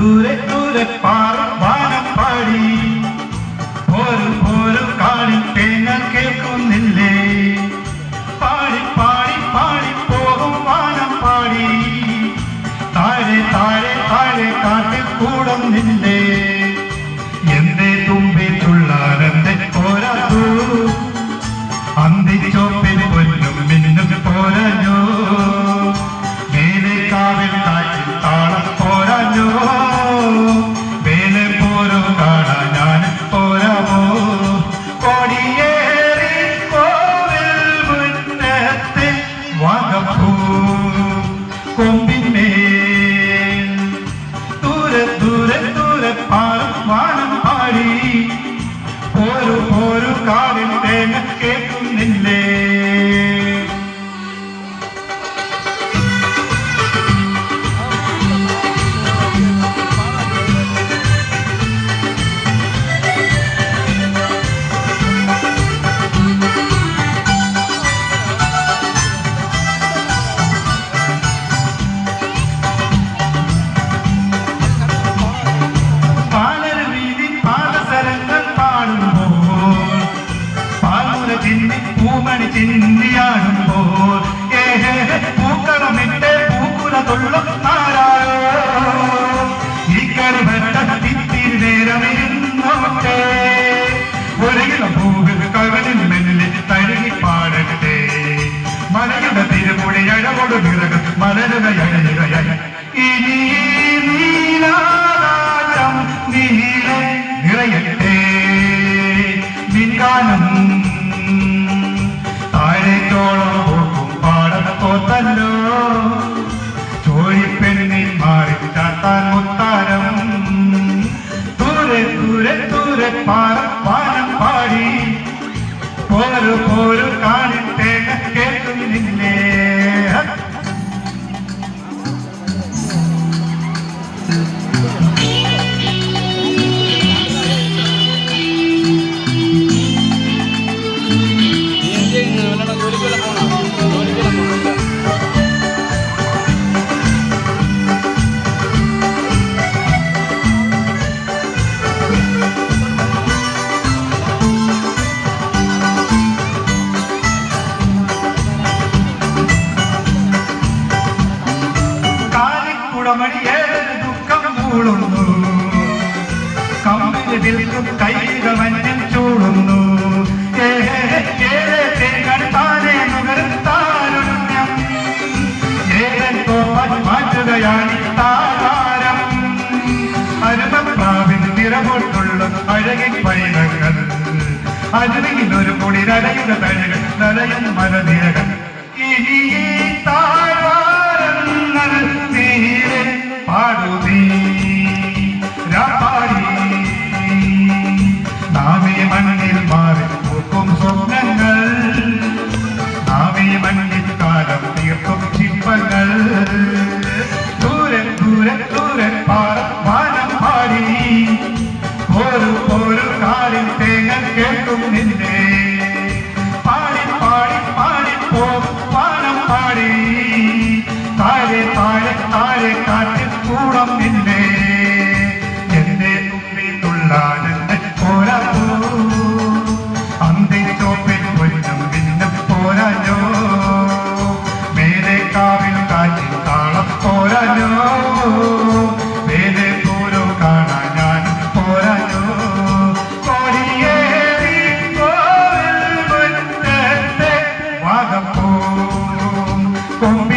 ദൂരെ ദൂരെ പാറുവാനം പാടി ഒരു കാളിൽ തേങ്ങ കേൾക്കുന്നില്ലേ പാടി പാടി പാടി പോകും വാനം പാടി താഴെ താഴെ താഴെ കാട്ടിൽ കൂടുന്നില്ലേ എന്തേ തുമ്പി തുള്ളാനെന്തേ പോരാതു അന്തിച്ചോപ്പിൽ പൊന്നും മിന്നും പോരാഞ്ഞോ മേലെ കാവിൽ കാറ്റിൽ താളം പോരാഞ്ഞോ മേലെ പോരോ കാണാൻ ഞാൻ പോരാമോ കൊടിയേറി കോവിൽ മുന്നത്തെ വാഗപ്പൂ കൊമ്പിന്മേൽ ദൂരെ ദൂരെ ദൂരെ പാറും വാനം പാടി ഒരു കാവിൽ തേങ്ങ കേൾക്കുന്നില്ലേ പൂമണി ചിന്തിയാടുമ്പോൾ പൂക്കളമിട്ട് പൂക്കുല തൊള്ളും താരായോ ഈ കളിവരത്തിരി നേരമിരുന്നോട്ടെ ഒരകിലും പൂവിൽ കവലിൽ മെല്ലെ തഴുകി പാടട്ടെ മലയുടെ തിരുമുടി അഴകൊടു നിറകൾ മലരുകയഴയുകയായി ഇനി നീലാകാശം നീലെ നിറയട്ടെ നിൻകാലം താഴേക്കോളം പോകും പാടത്തോത്തല്ലോ ചോഴിപ്പെണ്ണിൽ മാറിച്ചാത്താൻ മുത്താരം ദൂരെ ദൂരെ ദൂരെ പാനം പാടി ഒരു കാണിട്ടേ കേൾക്കുന്നില്ലേ ദുഃഖം മൂളുന്നു കമ്പിൽ വിൽക്കും കൈകൾ മഞ്ഞൾ ചൂടുന്നു താനെ നുകരും താരുണ്യം ഏതൻ കോപ്പൻ മാറ്റുകയാണ് താരം അരുമപ്രാവിൻ നിറമൊട്ടുള്ള അഴകിൻ പൈനങ്ങൾ അരുവിനൊരു കുളിരടയുടെ തഴകൾ നരയൻ മലനിരകൾ ഇനി താഴ്വാരങ്ങൾ നീരെ പാടുവീ രാപ്പാടി നാമേ മണ്ണിൽ മാറി പൂക്കും സ്വപ്നങ്ങൾ നാമേ മണ്ണിൽ കാലം തീർക്കും ശില്പങ്ങൾ ദൂരെ ദൂരെ ദൂരെ വാനം പാടി ഒരു കാലിൽ തേങ്ങ കേൾക്കും നിന്നെ പാടി പാടി പാടി പോകും വാനം പാടി താഴെ താഴെ താഴെ കാറ്റിൽ കൂടം നിന്നെ എന്റെ തുമ്പി തുള്ളാനെന്നെ പോരാത്തോ അന്തി ചോപ്പിൽ പൊന്നും പിന്നും പോരാഞ്ഞോ മേലെ കാവിൽ കാറ്റിൽ താളം പോരാഞ്ഞോ മേലെ പോരോ കാണാൻ ഞാൻ പോരാഞ്ഞോ കൊടിയേറി കോവിൽ മുന്നത്തെ വാഗപ്പൂ കൊമ്പി